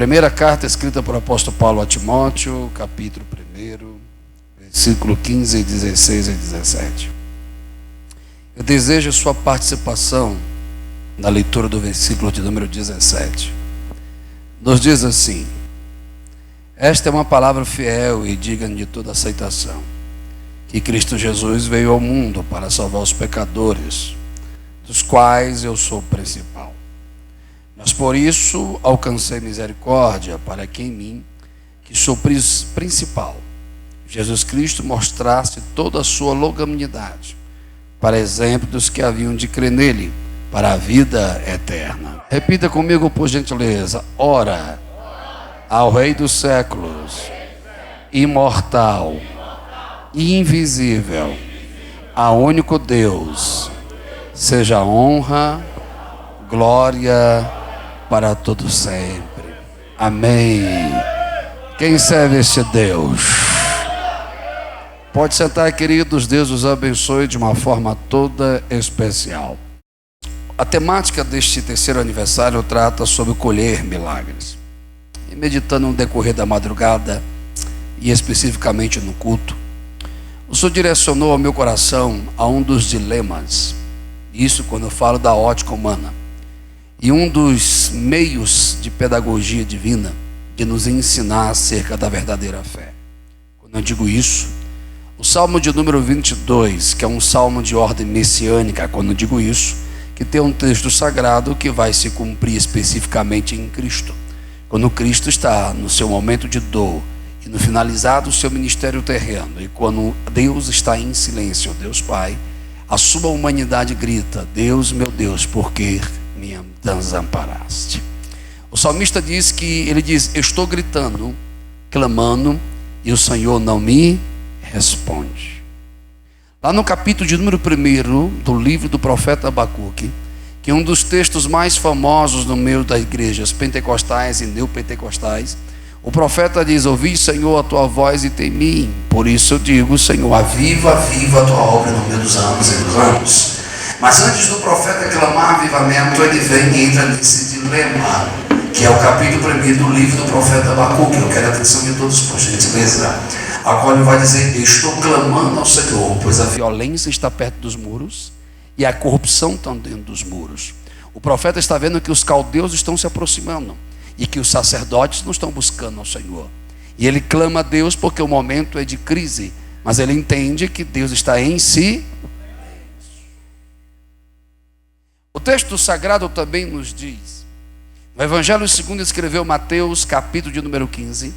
Primeira carta escrita por apóstolo Paulo a Timóteo, capítulo 1, versículo 15, 16 e 17. Eu desejo a sua participação na leitura do versículo de número 17. Nos diz assim: esta é uma palavra fiel e digna de toda aceitação, que Cristo Jesus veio ao mundo para salvar os pecadores, dos quais eu sou o principal. Mas por isso alcancei misericórdia, para que em mim, que sou principal, Jesus Cristo mostrasse toda a sua longanimidade, para exemplo dos que haviam de crer nele, para a vida eterna. Repita comigo, por gentileza. Ora ao Rei dos séculos, imortal e invisível, a único Deus, seja honra, glória para todo sempre. Amém. Quem serve este Deus? Pode sentar, queridos. Deus os abençoe de uma forma toda especial. A temática deste terceiro aniversário trata sobre colher milagres. E meditando no decorrer da madrugada, e especificamente no culto, o Senhor direcionou ao meu coração a um dos dilemas. Isso quando eu falo da ótica humana. E um dos meios de pedagogia divina de nos ensinar acerca da verdadeira fé. Quando eu digo isso, o Salmo de número 22, que é um salmo de ordem messiânica, quando eu digo isso, que tem um texto sagrado que vai se cumprir especificamente em Cristo. Quando Cristo está no seu momento de dor e no finalizado o seu ministério terreno, e quando Deus está em silêncio, Deus Pai, a sua humanidade grita: Deus, meu Deus, por que me desamparaste? O salmista diz ele diz: eu estou gritando, clamando, e o Senhor não me responde. Lá no capítulo de número 1 do livro do profeta Abacuque, que é um dos textos mais famosos no meio das igrejas pentecostais e neopentecostais, o profeta diz: ouvi, Senhor, a tua voz e temi. Por isso eu digo: Senhor, aviva a tua obra no meio dos anos e dos anos. Mas antes do profeta clamar avivamento, ele vem e entra nesse dilema, que é o capítulo 1 do livro do profeta Abacuque. Eu quero a atenção de todos, por gentileza. A qual ele vai dizer: estou clamando ao Senhor, pois a violência está perto dos muros e a corrupção está dentro dos muros. O profeta está vendo que os caldeus estão se aproximando e que os sacerdotes não estão buscando ao Senhor. E ele clama a Deus porque o momento é de crise, mas ele entende que Deus está em si. O texto sagrado também nos diz, no Evangelho segundo escreveu Mateus, capítulo de número 15,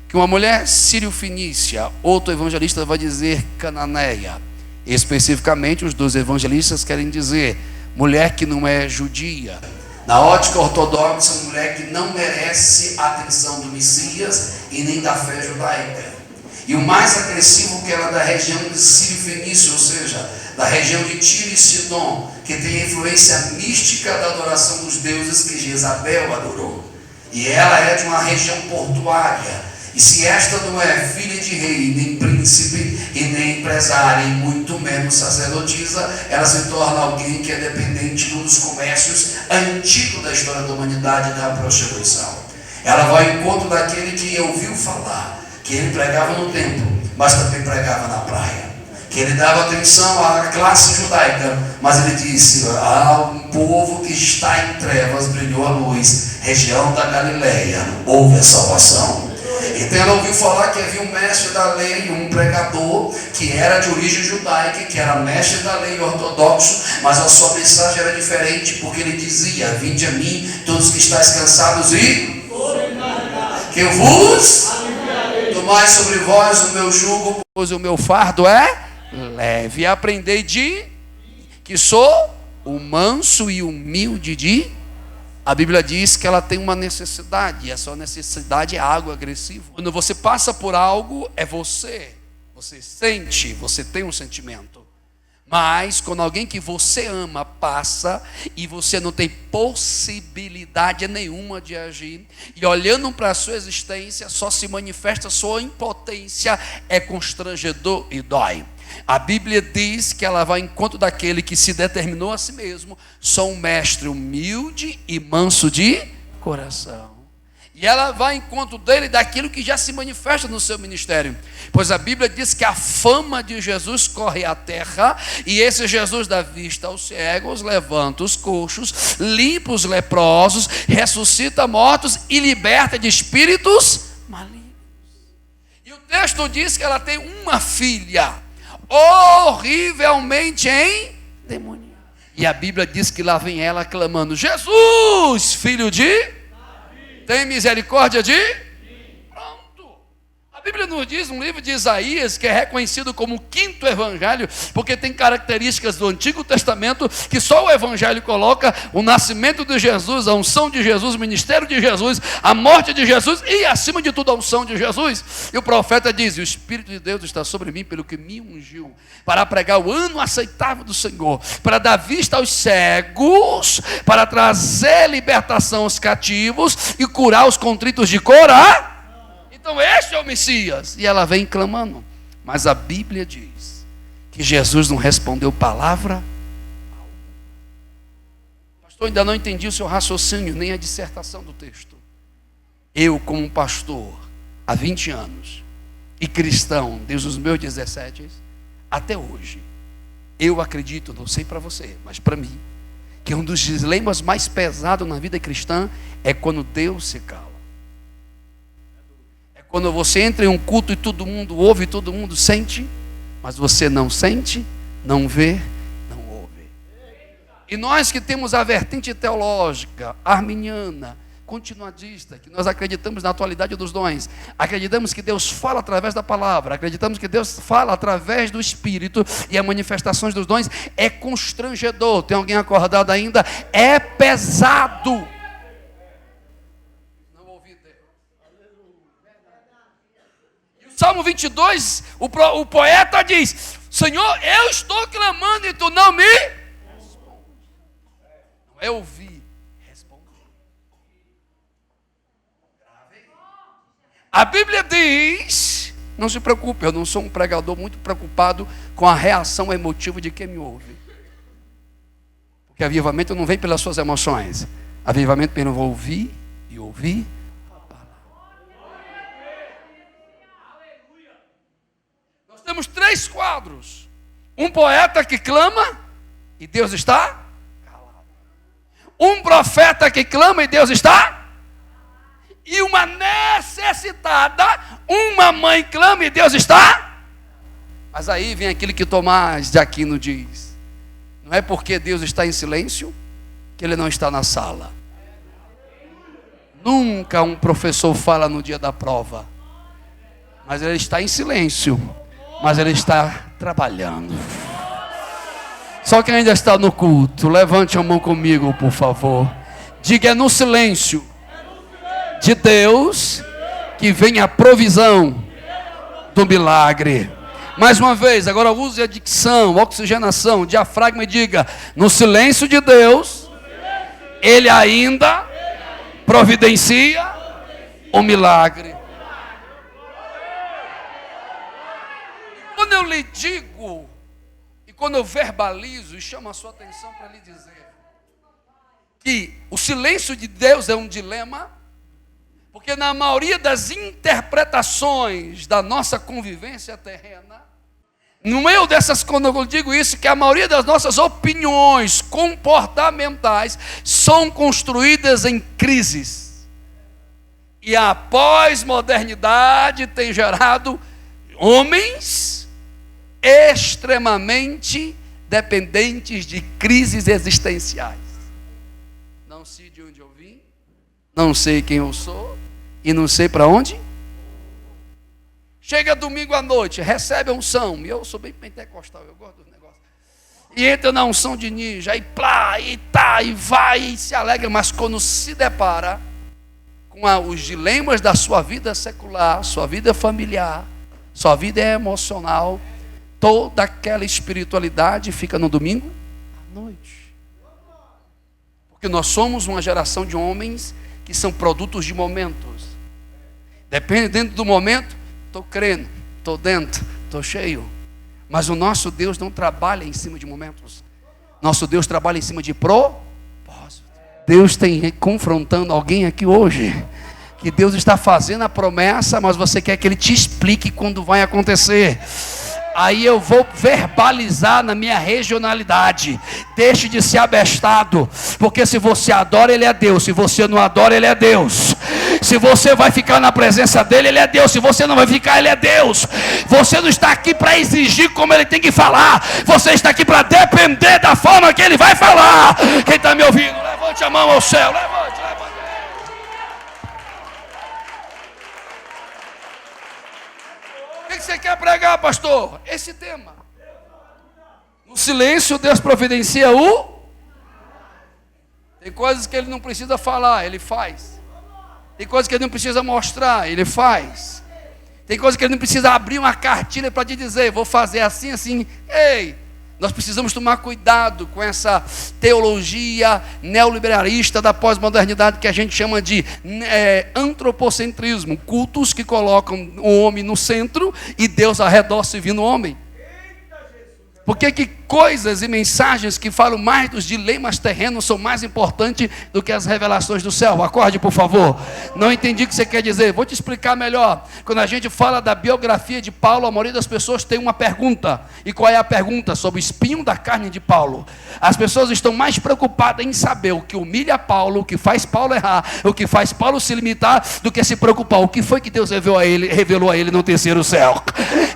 que uma mulher sírio-fenícia, outro evangelista vai dizer cananeia. Especificamente, os dois evangelistas querem dizer mulher que não é judia. Na ótica ortodoxa, mulher que não merece a atenção do Messias e nem da fé judaica. E o mais agressivo que era da região de Sírio-Fenícia, ou seja, da região de Tiro e Sidom, que tem a influência mística da adoração dos deuses que Jezabel adorou. E ela é de uma região portuária. E se esta não é filha de rei, nem príncipe, e nem empresária, e muito menos sacerdotisa, ela se torna alguém que é dependente de um dos comércios antigos da história da humanidade, da prostituição. Ela vai ao encontro daquele que ouviu falar, que ele pregava no templo, mas também pregava na praia. Que ele dava atenção à classe judaica, mas ele disse: há um povo que está em trevas, brilhou a luz, região da Galileia, houve a salvação. Então ela ouviu falar que havia um mestre da lei, um pregador que era de origem judaica, que era mestre da lei ortodoxo, mas a sua mensagem era diferente, porque ele dizia: vinde a mim todos que estáis cansados e que eu vos tomai sobre vós o meu jugo, pois o meu fardo é leve, e aprendei de que sou o manso e humilde de. A Bíblia diz que ela tem uma necessidade, e essa necessidade é água agressiva. Quando você passa por algo, é você sente, você tem um sentimento. Mas quando alguém que você ama passa e você não tem possibilidade nenhuma de agir, e olhando para a sua existência só se manifesta a sua impotência, é constrangedor e dói. A Bíblia diz que ela vai ao encontro daquele que se determinou a si mesmo: sou um mestre humilde e manso de coração. E ela vai ao encontro dele daquilo que já se manifesta no seu ministério. Pois a Bíblia diz que a fama de Jesus corre à terra, e esse Jesus dá vista aos cegos, levanta os coxos, limpa os leprosos, ressuscita mortos e liberta de espíritos malignos. E o texto diz que ela tem uma filha, horrivelmente endemoniada. E a Bíblia diz que lá vem ela clamando: Jesus, filho de... tem misericórdia de... Pronto. A Bíblia nos diz, no livro de Isaías, que é reconhecido como o 5º evangelho, porque tem características do Antigo Testamento que só o evangelho coloca: o nascimento de Jesus, a unção de Jesus, o ministério de Jesus, a morte de Jesus e, acima de tudo, a unção de Jesus. E o profeta diz: o Espírito de Deus está sobre mim, pelo que me ungiu, para pregar o ano aceitável do Senhor, para dar vista aos cegos, para trazer libertação aos cativos e curar os contritos de coração. Então este é o Messias. E ela vem clamando. Mas a Bíblia diz que Jesus não respondeu palavra alguma. Pastor, ainda não entendi o seu raciocínio, nem a dissertação do texto. Eu, como um pastor há 20 anos e cristão desde os meus 17, até hoje, eu acredito, não sei para você, mas para mim, que um dos dilemas mais pesados na vida cristã é quando Deus se cala. É quando você entra em um culto e todo mundo ouve, todo mundo sente, mas você não sente, não vê, não ouve. E nós que temos a vertente teológica, arminiana, continuadista, que nós acreditamos na atualidade dos dons, acreditamos que Deus fala através da palavra, acreditamos que Deus fala através do Espírito, e as manifestações dos dons, é constrangedor. Tem alguém acordado ainda? É pesado. Não ouvi Deus. E o Salmo 22, o poeta diz: Senhor, eu estou clamando e tu não me responde. Não é ouvir. A Bíblia diz, não se preocupe, eu não sou um pregador muito preocupado com a reação emotiva de quem me ouve. Porque avivamento não vem pelas suas emoções. Avivamento pelo ouvir e ouvir a palavra. Nós temos 3 quadros. Um poeta que clama e Deus está calado. Um profeta que clama e Deus está... E uma necessitada, uma mãe clama e Deus está. Mas aí vem aquilo que Tomás de Aquino diz: não é porque Deus está em silêncio que Ele não está na sala. Nunca um professor fala no dia da prova, mas ele está em silêncio, mas ele está trabalhando. Só quem ainda está no culto, levante a mão comigo, por favor. Diga: é no silêncio de Deus que vem a provisão do milagre. Mais uma vez, agora use a dicção, oxigenação, diafragma, e diga: no silêncio de Deus, Ele ainda providencia o milagre. Quando eu lhe digo, e quando eu verbalizo e chamo a sua atenção para lhe dizer que o silêncio de Deus é um dilema, porque na maioria das interpretações da nossa convivência terrena, no meio dessas, quando eu digo isso, que a maioria das nossas opiniões comportamentais são construídas em crises. E a pós-modernidade tem gerado homens extremamente dependentes de crises existenciais. Não sei de onde eu vim, não sei quem eu sou, e não sei para onde. Chega domingo à noite, recebe a unção. E eu sou bem pentecostal, eu gosto dos negócios. E entra na unção de ninja, e plá, e tá, e vai, e se alegra. Mas quando se depara com os dilemas da sua vida secular, sua vida familiar, sua vida emocional, toda aquela espiritualidade fica no domingo à noite. Porque nós somos uma geração de homens que são produtos de momentos. Dependendo do momento, estou crendo, estou dentro, estou cheio. Mas o nosso Deus não trabalha em cima de momentos. Nosso Deus trabalha em cima de propósito. Deus tem confrontando alguém aqui hoje, que que Deus está fazendo a promessa, mas você quer que Ele te explique quando vai acontecer. Aí eu vou verbalizar na minha regionalidade. Deixe de ser abestado, porque se você adora, Ele é Deus. Se você não adora, Ele é Deus. Se você vai ficar na presença dEle, Ele é Deus. Se você não vai ficar, Ele é Deus. Você não está aqui para exigir como Ele tem que falar. Você está aqui para depender da forma que Ele vai falar. Quem está me ouvindo, levante a mão ao céu. Levante. O que você quer pregar, pastor? Esse tema. No silêncio, Deus providencia o... Tem coisas que Ele não precisa falar, Ele faz. Tem coisas que Ele não precisa mostrar, Ele faz. Tem coisas que Ele não precisa abrir uma cartilha para te dizer, vou fazer assim, assim. Ei, nós precisamos tomar cuidado com essa teologia neoliberalista da pós-modernidade que a gente chama de antropocentrismo. Cultos que colocam o homem no centro e Deus ao redor servindo o homem. Por que coisas e mensagens que falam mais dos dilemas terrenos são mais importantes do que as revelações do céu? Acorde, por favor. Não entendi o que você quer dizer. Vou te explicar melhor. Quando a gente fala da biografia de Paulo, a maioria das pessoas tem uma pergunta. E qual é a pergunta? Sobre o espinho da carne de Paulo. As pessoas estão mais preocupadas em saber o que humilha Paulo, o que faz Paulo errar, o que faz Paulo se limitar, do que se preocupar. O que foi que Deus revelou a ele no terceiro céu?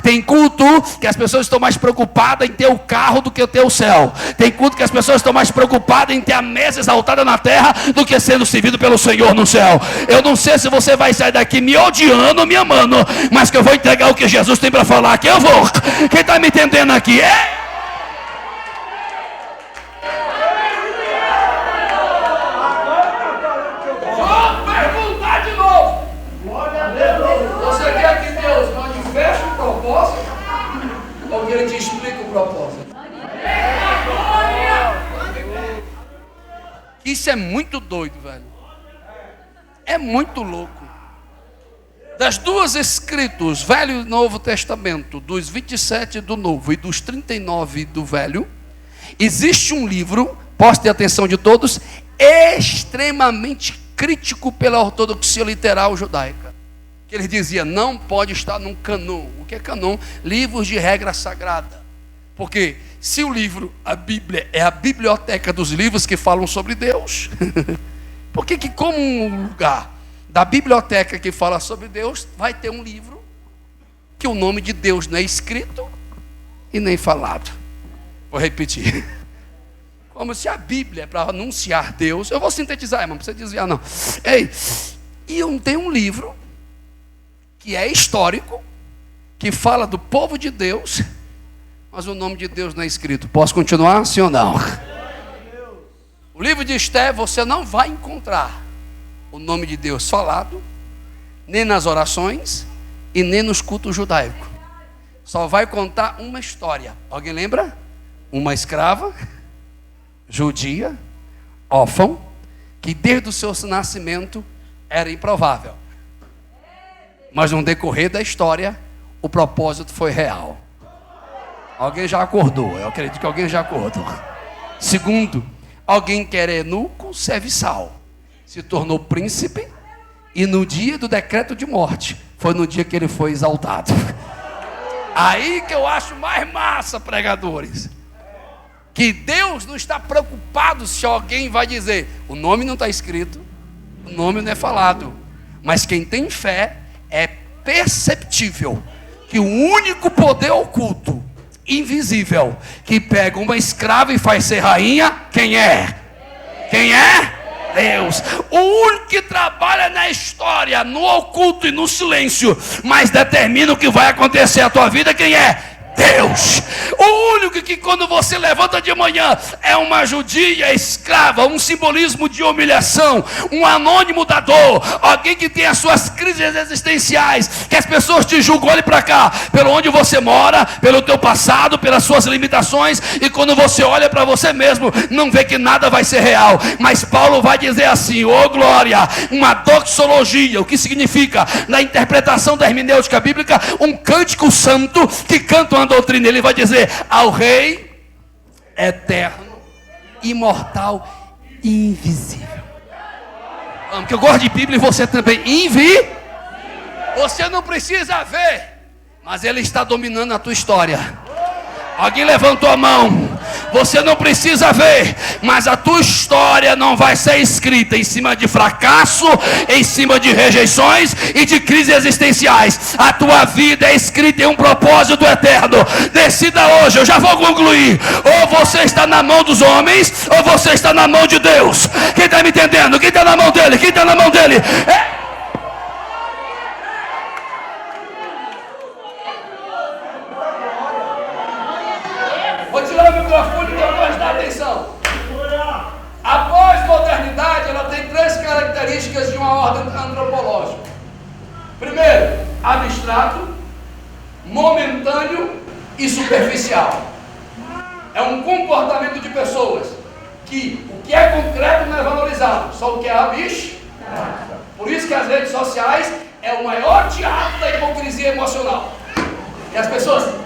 Tem culto que as pessoas estão mais preocupadas em ter o carro do que ter o céu. Tem culto que as pessoas estão mais preocupadas em ter a mesa exaltada na terra do que sendo servido pelo Senhor no céu. Eu não sei se você vai sair daqui me odiando ou me amando, mas que eu vou entregar o que Jesus tem para falar aqui, eu vou. Quem está me entendendo aqui? Vou perguntar de novo. Você quer que Deus manifeste o propósito ou que Ele te explique o propósito? Isso é muito doido, velho. É muito louco. Das duas escritos, Velho e Novo Testamento, dos 27 do Novo e dos 39 do Velho, existe um livro, preste atenção de todos, extremamente crítico pela ortodoxia literal judaica. Que ele dizia, não pode estar num canon. O que é canon? Livros de regra sagrada. Porque se o livro, a Bíblia, é a biblioteca dos livros que falam sobre Deus, por que como um lugar da biblioteca que fala sobre Deus, vai ter um livro que o nome de Deus não é escrito e nem falado? Vou repetir. Como se a Bíblia é para anunciar Deus. Eu vou sintetizar, irmão, não precisa desviar não. Ei, e tem um livro que é histórico, que fala do povo de Deus, mas o nome de Deus não é escrito. Posso continuar? Sim ou não? O livro de Esté, você não vai encontrar o nome de Deus falado, nem nas orações e nem nos cultos judaicos. Só vai contar uma história. Alguém lembra? Uma escrava judia, órfã, que desde o seu nascimento era improvável. Mas no decorrer da história, o propósito foi real. Alguém já acordou? Eu acredito que alguém já acordou. Segundo, alguém que era eunuco, serviçal, se tornou príncipe, e no dia do decreto de morte, foi no dia que ele foi exaltado. Aí que eu acho mais massa, pregadores, que Deus não está preocupado se alguém vai dizer, o nome não está escrito, o nome não é falado, mas quem tem fé é perceptível que o único poder oculto, invisível, que pega uma escrava e faz ser rainha, quem é? Quem é? Deus. O único que trabalha na história, no oculto e no silêncio, mas determina o que vai acontecer à tua vida, quem é? Deus. O único que quando você levanta de manhã é uma judia escrava, um simbolismo de humilhação, um anônimo da dor, alguém que tem as suas crises existenciais, que as pessoas te julgam, olhe para cá, pelo onde você mora, pelo teu passado, pelas suas limitações, e quando você olha para você mesmo, não vê que nada vai ser real. Mas Paulo vai dizer assim, ô glória, uma doxologia, o que significa, na interpretação da hermenêutica bíblica, um cântico santo que canta uma doutrina. Ele vai dizer ao Rei eterno, imortal e invisível. Porque eu gosto de Bíblia e você também. Você não precisa ver, mas Ele está dominando a tua história. Alguém levantou a mão. Você não precisa ver, mas a tua história não vai ser escrita em cima de fracasso, em cima de rejeições e de crises existenciais. A tua vida é escrita em um propósito eterno. Decida hoje, eu já vou concluir. Ou você está na mão dos homens, ou você está na mão de Deus. Quem está me entendendo? Quem está na mão dele? Quem está na mão dele? Vou tirar o microfone que eu vou prestar atenção. A pós-modernidade, ela tem três características de uma ordem antropológica. Primeiro, abstrato, momentâneo e superficial. É um comportamento de pessoas que o que é concreto não é valorizado, só o que é abstrato. Por isso que as redes sociais é o maior teatro da hipocrisia emocional. E as pessoas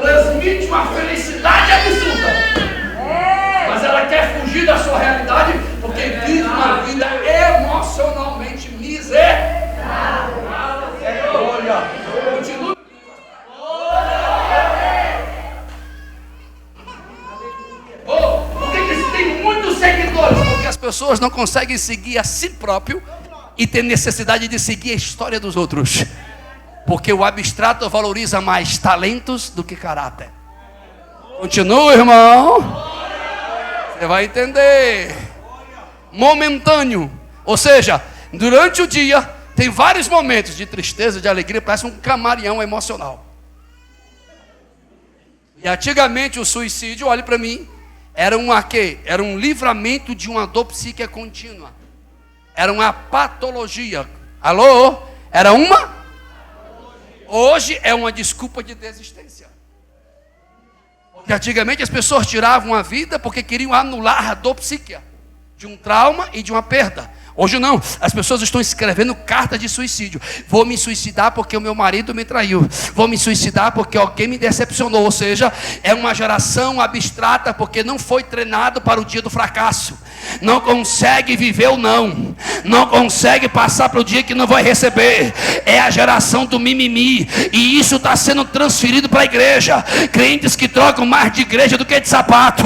transmite uma felicidade absurda, mas ela quer fugir da sua realidade porque vive uma vida emocionalmente miserável. Continua. Por que tem muitos seguidores? Porque as pessoas não conseguem seguir a si próprio e tem necessidade de seguir a história dos outros. Porque o abstrato valoriza mais talentos do que caráter. Continua, irmão. Você vai entender. Momentâneo. Ou seja, durante o dia tem vários momentos de tristeza, de alegria. Parece um camaleão emocional. E antigamente o suicídio, olhe para mim, era Era um livramento de uma dor psíquica contínua. Era uma patologia. Alô? Era uma? Hoje é uma desculpa de desistência. Porque antigamente as pessoas tiravam a vida porque queriam anular a dor psíquica de um trauma e de uma perda. Hoje não, as pessoas estão escrevendo cartas de suicídio. Vou me suicidar porque o meu marido me traiu. Vou me suicidar porque alguém me decepcionou. Ou seja, é uma geração abstrata porque não foi treinado para o dia do fracasso. Não consegue viver o não. Não consegue passar para o dia que não vai receber. É a geração do mimimi. E isso está sendo transferido para a igreja. Crentes que trocam mais de igreja do que de sapato.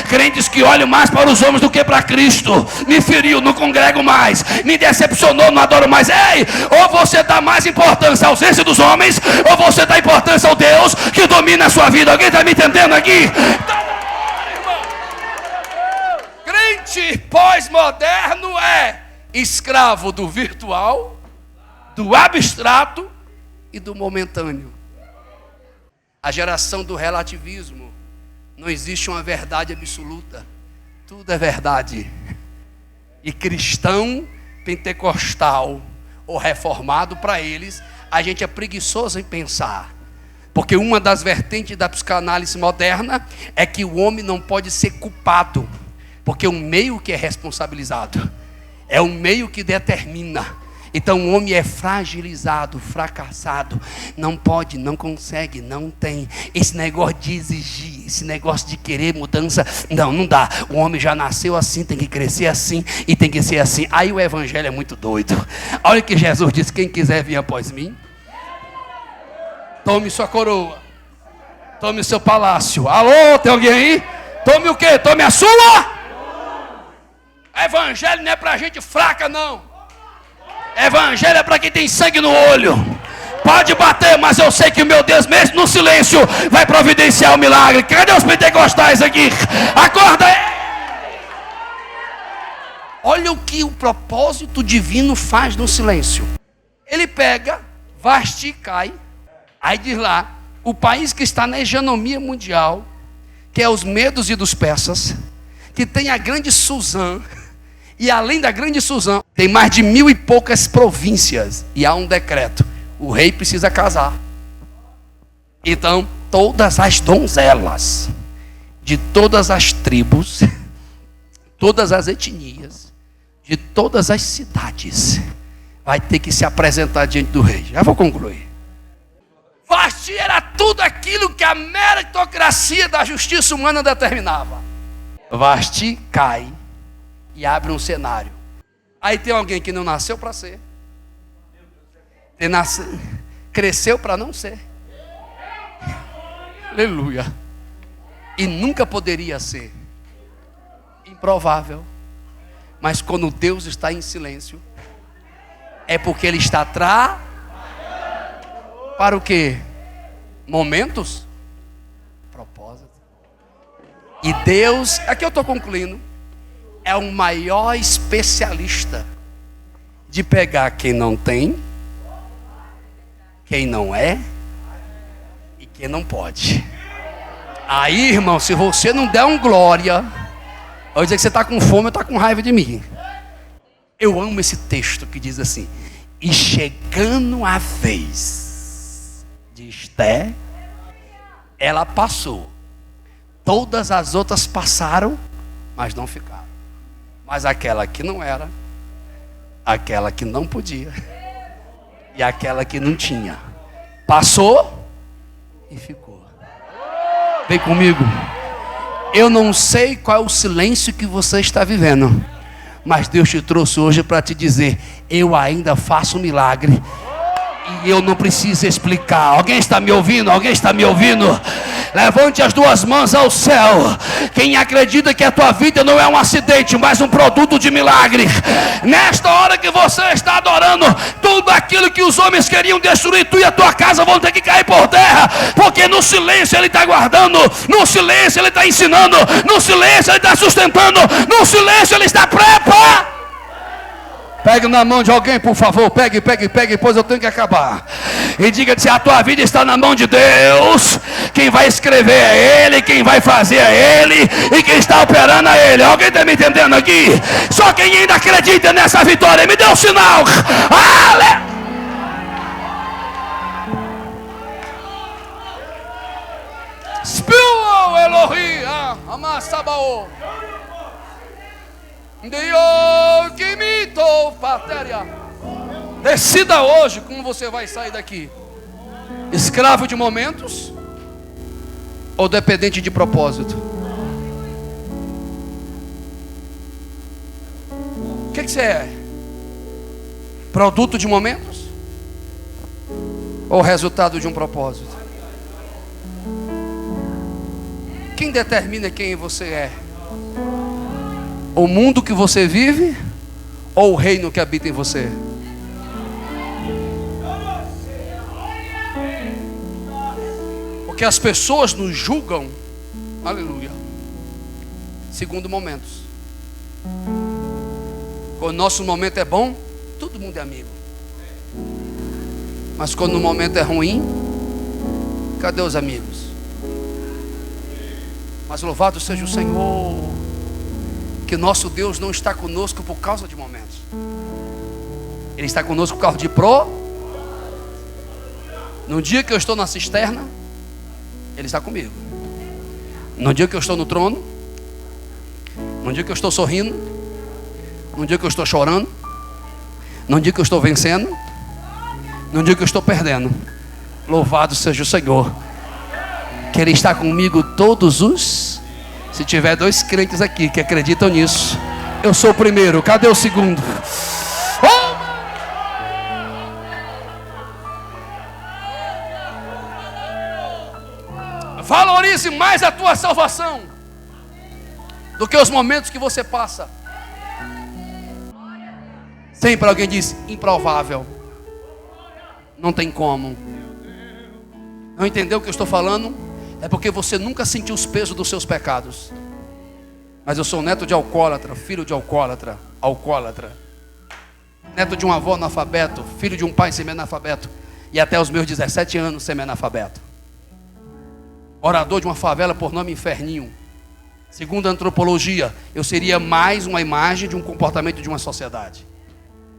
Crentes que olham mais para os homens do que para Cristo. Me feriu, não congrego mais. Me decepcionou, não adoro mais. Ei, ou você dá mais importância à ausência dos homens, ou você dá importância ao Deus que domina a sua vida. Alguém está me entendendo aqui? Crente pós-moderno é escravo do virtual, do abstrato e do momentâneo. A geração do relativismo. Não existe uma verdade absoluta. Tudo é verdade. E cristão, pentecostal ou reformado, para eles, a gente é preguiçoso em pensar. Porque uma das vertentes da psicanálise moderna é que o homem não pode ser culpado. Porque é o meio que é responsabilizado. É o meio que determina. Então o homem é fragilizado, fracassado. Não pode, não consegue, não tem. Esse negócio de exigir, esse negócio de querer mudança, não dá. O homem já nasceu assim, tem que crescer assim e tem que ser assim. Aí o evangelho é muito doido. Olha o que Jesus disse: quem quiser vir após mim, tome sua coroa, tome seu palácio. Alô, tem alguém aí? Tome o quê? Tome a sua. Evangelho não é pra gente fraca, não. Evangelho é para quem tem sangue no olho. Pode bater, mas eu sei que o meu Deus, mesmo no silêncio, vai providenciar o milagre. Cadê os pentecostais aqui? Acorda aí! Olha o que o propósito divino faz no silêncio. Ele pega, Vasti cai. Aí diz lá, o país que está na hegemonia mundial, que é os medos e dos persas, que tem a grande Suzã. E além da grande Suzã, tem mais de 1000 e poucas províncias. E há um decreto: o rei precisa casar. Então, todas as donzelas, de todas as tribos, todas as etnias, de todas as cidades, vai ter que se apresentar diante do rei. Já vou concluir. Vasti era tudo aquilo que a meritocracia da justiça humana determinava. Vasti cai. e abre um cenário. Aí tem alguém que não nasceu para ser, cresceu para não ser. Aleluia. E nunca poderia ser. Improvável. Mas quando Deus está em silêncio, é porque Ele está para o quê? Momentos? Propósito. E Deus, aqui eu estou concluindo, é o maior especialista de pegar quem não tem, quem não é e quem não pode. Aí, irmão, se você não der um glória, eu vou dizer que você está com fome ou está com raiva de mim. Eu amo esse texto que diz assim: e chegando a vez de Esté, ela passou. Todas as outras passaram, mas não ficaram. Mas aquela que não era, aquela que não podia e aquela que não tinha, passou e ficou. Vem comigo. Eu não sei qual é o silêncio que você está vivendo, mas Deus te trouxe hoje para te dizer: eu ainda faço um milagre. E eu não preciso explicar. Alguém está me ouvindo? Alguém está me ouvindo? Levante as duas mãos ao céu. Quem acredita que a tua vida não é um acidente, mas um produto de milagre. Nesta hora que você está adorando, tudo aquilo que os homens queriam destruir, tu e a tua casa vão ter que cair por terra. Porque no silêncio Ele está guardando, no silêncio Ele está ensinando, no silêncio Ele está sustentando, no silêncio Ele está preparando. Pegue na mão de alguém, por favor. Pegue, pois eu tenho que acabar. E diga-te: a tua vida está na mão de Deus. Quem vai escrever é Ele, quem vai fazer é Ele, e quem está operando é Ele. Alguém está me entendendo aqui? Só quem ainda acredita nessa vitória, me dê um sinal. Ale! Spiu Elohi, Amassabao. Decida hoje como você vai sair daqui: escravo de momentos ou dependente de propósito? O que você é? Produto de momentos ou resultado de um propósito? Quem determina quem você é? O mundo que você vive ou o reino que habita em você? Porque as pessoas nos julgam, aleluia, segundo momentos. Quando o nosso momento é bom, todo mundo é amigo. Mas quando o momento é ruim, cadê os amigos? Mas louvado seja o Senhor, que nosso Deus não está conosco por causa de momentos. Ele está conosco por causa de No dia que eu estou na cisterna, Ele está comigo. No dia que eu estou no trono, no dia que eu estou sorrindo, no dia que eu estou chorando, no dia que eu estou vencendo, no dia que eu estou perdendo, louvado seja o Senhor, que Ele está comigo todos os... Se tiver dois crentes aqui que acreditam nisso, eu sou o primeiro. Cadê o segundo? Valorize mais a tua salvação do que os momentos que você passa. Sempre alguém diz: improvável, não tem como. Não entendeu o que eu estou falando? É porque você nunca sentiu os pesos dos seus pecados. Mas eu sou neto de alcoólatra, filho de alcoólatra, neto de uma avó analfabeto, filho de um pai semi-analfabeto, e até os meus 17 anos semi-analfabeto. Orador de uma favela por nome Inferninho. Segundo a antropologia, eu seria mais uma imagem de um comportamento de uma sociedade.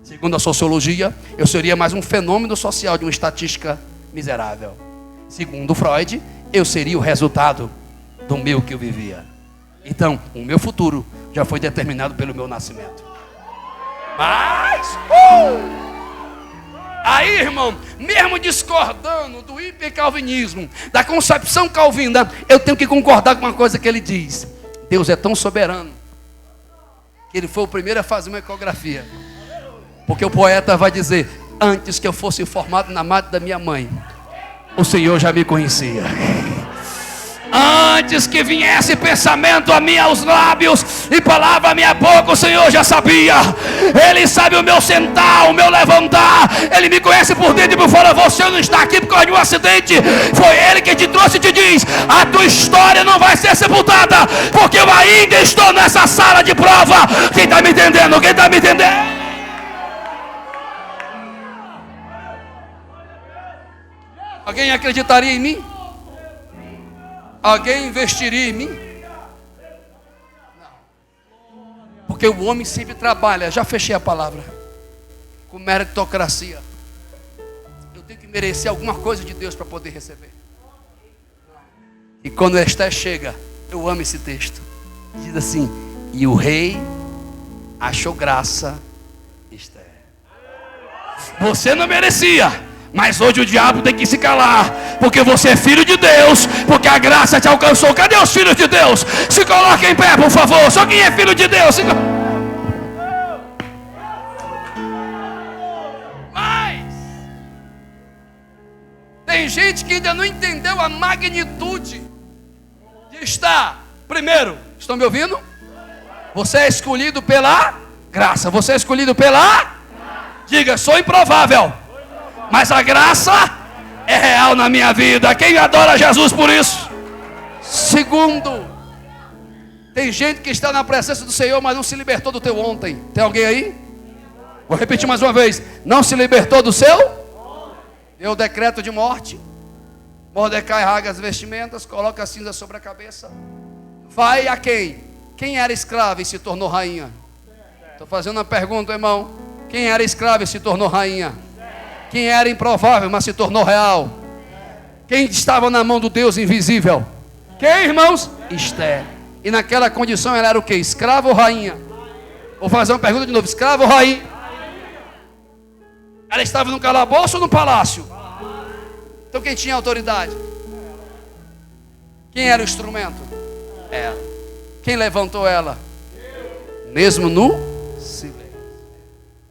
Segundo a sociologia, eu seria mais um fenômeno social de uma estatística miserável. Segundo Freud, eu seria o resultado do meu que eu vivia. Então, o meu futuro já foi determinado pelo meu nascimento. Mas, aí, irmão, mesmo discordando do hipercalvinismo, da concepção calvina, eu tenho que concordar com uma coisa que ele diz: Deus é tão soberano Ele foi o primeiro a fazer uma ecografia. Porque o poeta vai dizer: antes que eu fosse formado na madre da minha mãe, o Senhor já me conhecia. Antes que viesse pensamento a mim aos lábios e palavra a minha boca, o Senhor já sabia. Ele sabe o meu sentar, o meu levantar. Ele me conhece por dentro e por fora. Você não está aqui por causa de um acidente. Foi Ele que te trouxe e te diz: a tua história não vai ser sepultada, porque eu ainda estou nessa sala de prova. Quem está me entendendo? Quem está me entendendo? Alguém acreditaria em mim? Alguém investiria em mim? Não. Porque o homem sempre trabalha, já fechei a palavra, com meritocracia. Eu tenho que merecer alguma coisa de Deus para poder receber. E quando Esther chega, eu amo esse texto. Diz assim: e o rei achou graça Esther. Você não merecia, mas hoje o diabo tem que se calar, porque você é filho de Deus, porque a graça te alcançou. Cadê os filhos de Deus? Se coloquem em pé, por favor. Só quem é filho de Deus. Mas tem gente que ainda não entendeu a magnitude de estar. Primeiro, estão me ouvindo? Você é escolhido pela graça. Você é escolhido pela... Diga: sou improvável, mas a graça é real na minha vida. Quem adora Jesus por isso? Segundo, tem gente que está na presença do Senhor, mas não se libertou do teu ontem. Tem alguém aí? Vou repetir mais uma vez: não se libertou do seu? Deu o decreto de morte. Mordecai rasga as vestimentas, coloca a cinza sobre a cabeça. Vai a quem? Quem era escrava e se tornou rainha? Estou fazendo uma pergunta, irmão. Quem era escrava e se tornou rainha? Quem era improvável, mas se tornou real? Quem estava na mão do Deus invisível? Quem, irmãos? Esther. E naquela condição ela era o quê? Escrava ou rainha? Vou fazer uma pergunta de novo: escrava ou rainha? Ela estava no calabouço ou no palácio? Então quem tinha autoridade? Quem era o instrumento? Ela. Quem levantou ela? Mesmo no silêncio.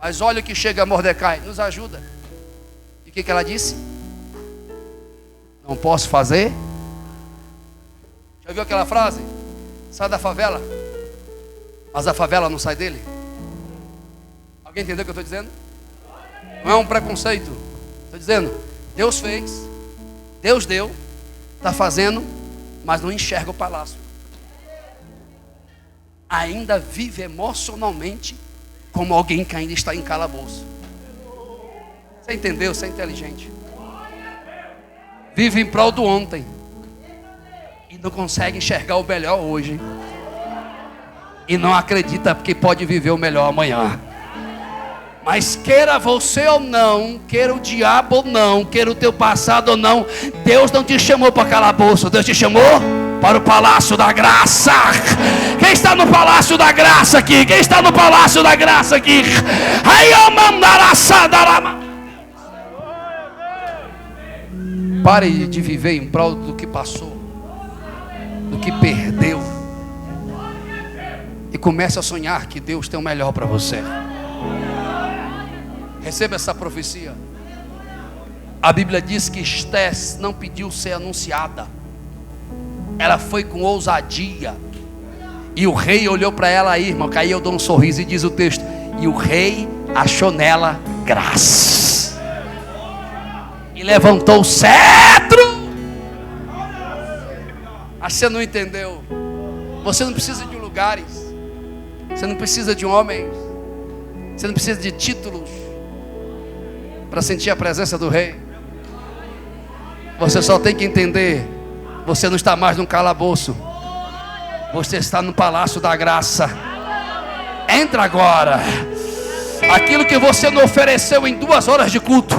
Mas olha o que chega a Mordecai: nos ajuda. E o que ela disse? Não posso fazer. Já viu aquela frase? Sai da favela, mas a favela não sai dele. Alguém entendeu o que eu estou dizendo? Não é um preconceito. Estou dizendo: Deus fez, Deus deu, está fazendo, mas não enxerga o palácio. Ainda vive emocionalmente como alguém que ainda está em calabouço. Você entendeu? Você é inteligente. Vive em prol do ontem e não consegue enxergar o melhor hoje. E não acredita porque pode viver o melhor amanhã. Mas queira você ou não, queira o diabo ou não, queira o teu passado ou não, Deus não te chamou para calabouço. Deus te chamou para o palácio da graça. Quem está no palácio da graça aqui? Quem está no palácio da graça aqui? Pare de viver em prol do que passou, do que perdeu, e comece a sonhar que Deus tem o melhor para você. Receba essa profecia. A Bíblia diz que Esther não pediu ser anunciada. Ela foi com ousadia. E o rei olhou para ela aí, irmão. Aí eu dou um sorriso e diz o texto: e o rei achou nela graça. E levantou o cetro. Mas você não entendeu. Você não precisa de lugares. Você não precisa de homens. Você não precisa de títulos para sentir a presença do rei. Você só tem que entender: você não está mais num calabouço, você está no palácio da graça. Entra agora. Aquilo que você não ofereceu em 2 horas de culto,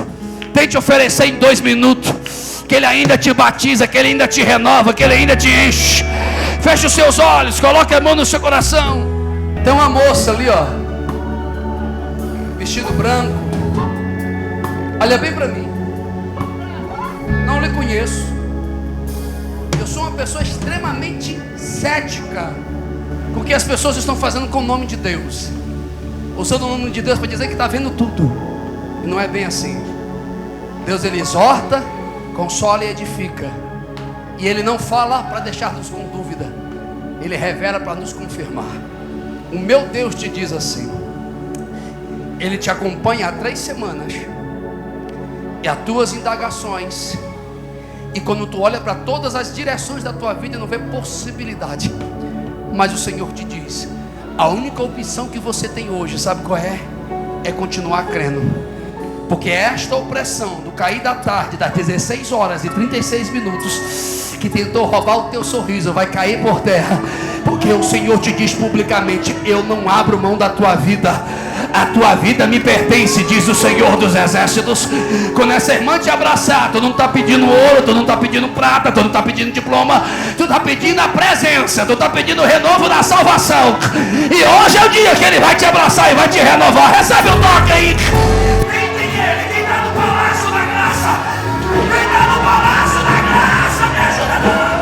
tente oferecer em 2 minutos. Que Ele ainda te batiza, que Ele ainda te renova, que Ele ainda te enche. Feche os seus olhos, coloque a mão no seu coração. Tem uma moça ali, ó, vestido branco. Olha bem para mim. Não lhe conheço. Eu sou uma pessoa extremamente cética Porque as pessoas estão fazendo com o nome de Deus, usando o nome de Deus para dizer que está vendo tudo. E não é bem assim. Deus, Ele exorta, consola e edifica. E Ele não fala para deixar-nos com dúvida, Ele revela para nos confirmar. O meu Deus te diz assim: Ele te acompanha há 3 semanas, e as tuas indagações, e quando tu olha para todas as direções da tua vida, não vê possibilidade. Mas o Senhor te diz: a única opção que você tem hoje, sabe qual é? É continuar crendo. Porque esta opressão do cair da tarde, das 16 horas e 36 minutos, que tentou roubar o teu sorriso, vai cair por terra. Porque o Senhor te diz publicamente: eu não abro mão da tua vida. A tua vida me pertence, diz o Senhor dos Exércitos. Quando essa irmã te abraçar, tu não está pedindo ouro, tu não está pedindo prata, tu não está pedindo diploma, tu está pedindo a presença, tu está pedindo o renovo da salvação. E hoje é o dia que Ele vai te abraçar e vai te renovar. Recebe o toque aí. Quem tem Ele? Quem está no palácio da graça? Quem está no palácio da graça? Me ajuda não.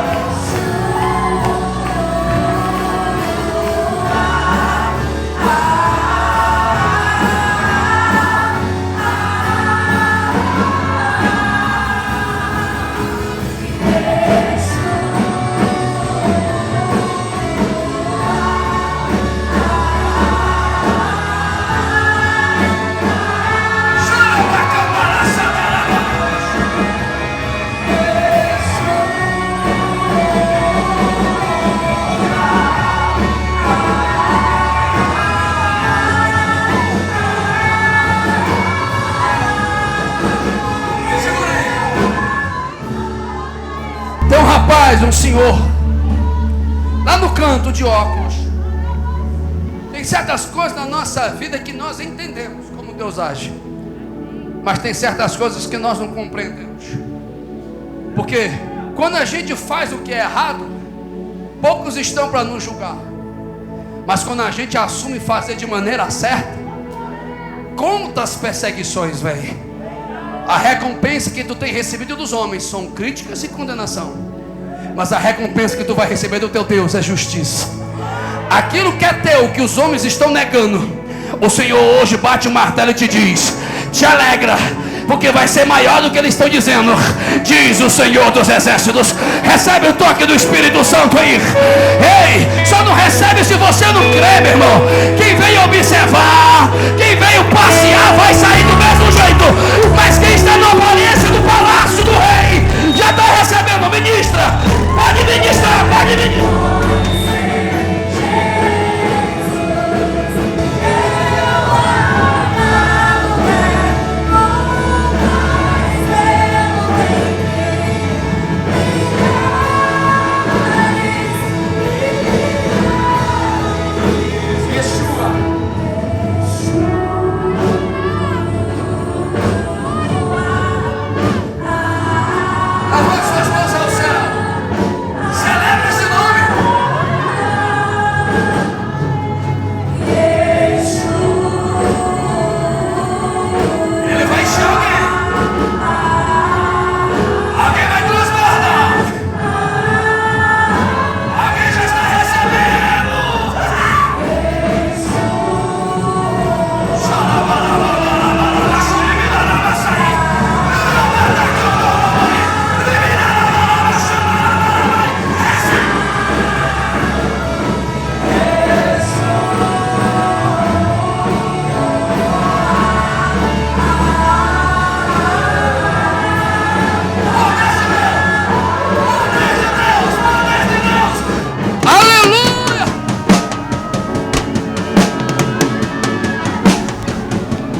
Um senhor lá no canto de óculos. Tem certas coisas na nossa vida que nós entendemos como Deus age, mas tem certas coisas que nós não compreendemos. Porque quando a gente faz o que é errado, poucos estão para nos julgar. Mas quando a gente assume fazer de maneira certa, quantas perseguições vêm. A recompensa que tu tem recebido dos homens são críticas e condenação, mas a recompensa que tu vai receber do teu Deus é justiça. Aquilo que é teu, que os homens estão negando, o Senhor hoje bate o martelo e te diz: te alegra, porque vai ser maior do que eles estão dizendo, diz o Senhor dos Exércitos. Recebe o toque do Espírito Santo aí. Ei, só não recebe se você não crê, meu irmão. Quem veio observar, quem veio passear, vai sair do mesmo jeito. Mas quem está na aparência do palácio do rei, já está recebendo. Ministra, pode ministrar, pode ministrar.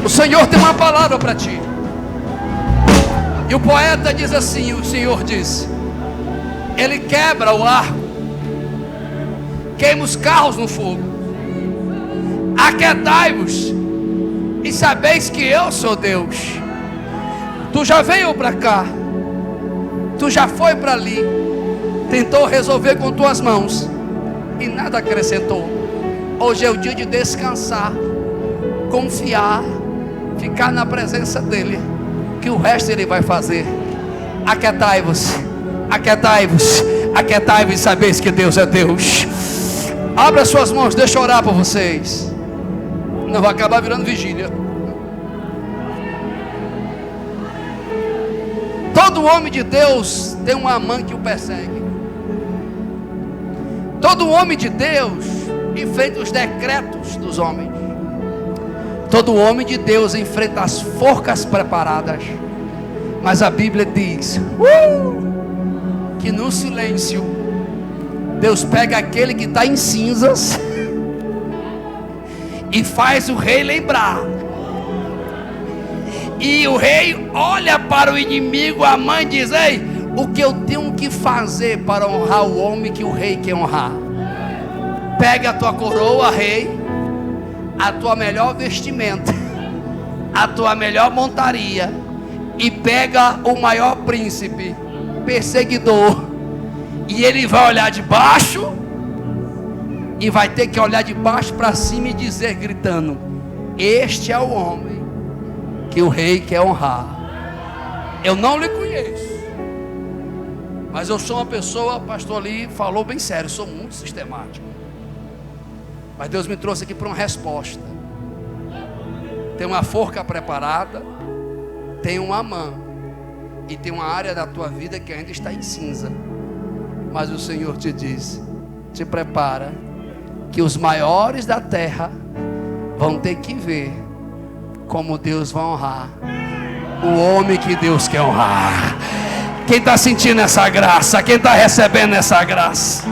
O Senhor tem uma palavra para ti. E o poeta diz assim, o Senhor diz: Ele quebra o arco, queima os carros no fogo. Aquietai-vos e sabeis que eu sou Deus. Tu já veio para cá, tu já foi para ali, tentou resolver com tuas mãos e nada acrescentou. Hoje é o dia de descansar, confiar, ficar na presença dele, que o resto ele vai fazer. Aquietai-vos, aquietai-vos, aquietai-vos e sabeis que Deus é Deus. Abra suas mãos, deixa eu orar por vocês. Não vai acabar virando vigília. Todo homem de Deus tem uma amã que o persegue. Todo homem de Deus enfrenta os decretos dos homens. Todo homem de Deus enfrenta as forcas preparadas. Mas a Bíblia diz que no silêncio Deus pega aquele que está em cinzas e faz o rei lembrar. E o rei olha para o inimigo, a mãe diz: ei, o que eu tenho que fazer para honrar o homem que o rei quer honrar? Pega a tua coroa, rei, a tua melhor vestimenta, a tua melhor montaria, e pega o maior príncipe, perseguidor, e ele vai olhar de baixo, e vai ter que olhar de baixo para cima e dizer, gritando: este é o homem que o rei quer honrar. Eu não lhe conheço, mas eu sou uma pessoa, pastor ali falou bem sério, sou muito sistemático, mas Deus me trouxe aqui para uma resposta. Tem uma forca preparada, tem uma mão, e tem uma área da tua vida que ainda está em cinza, mas o Senhor te diz: te prepara, que os maiores da terra vão ter que ver como Deus vai honrar o homem que Deus quer honrar. Quem está sentindo essa graça? Quem está recebendo essa graça?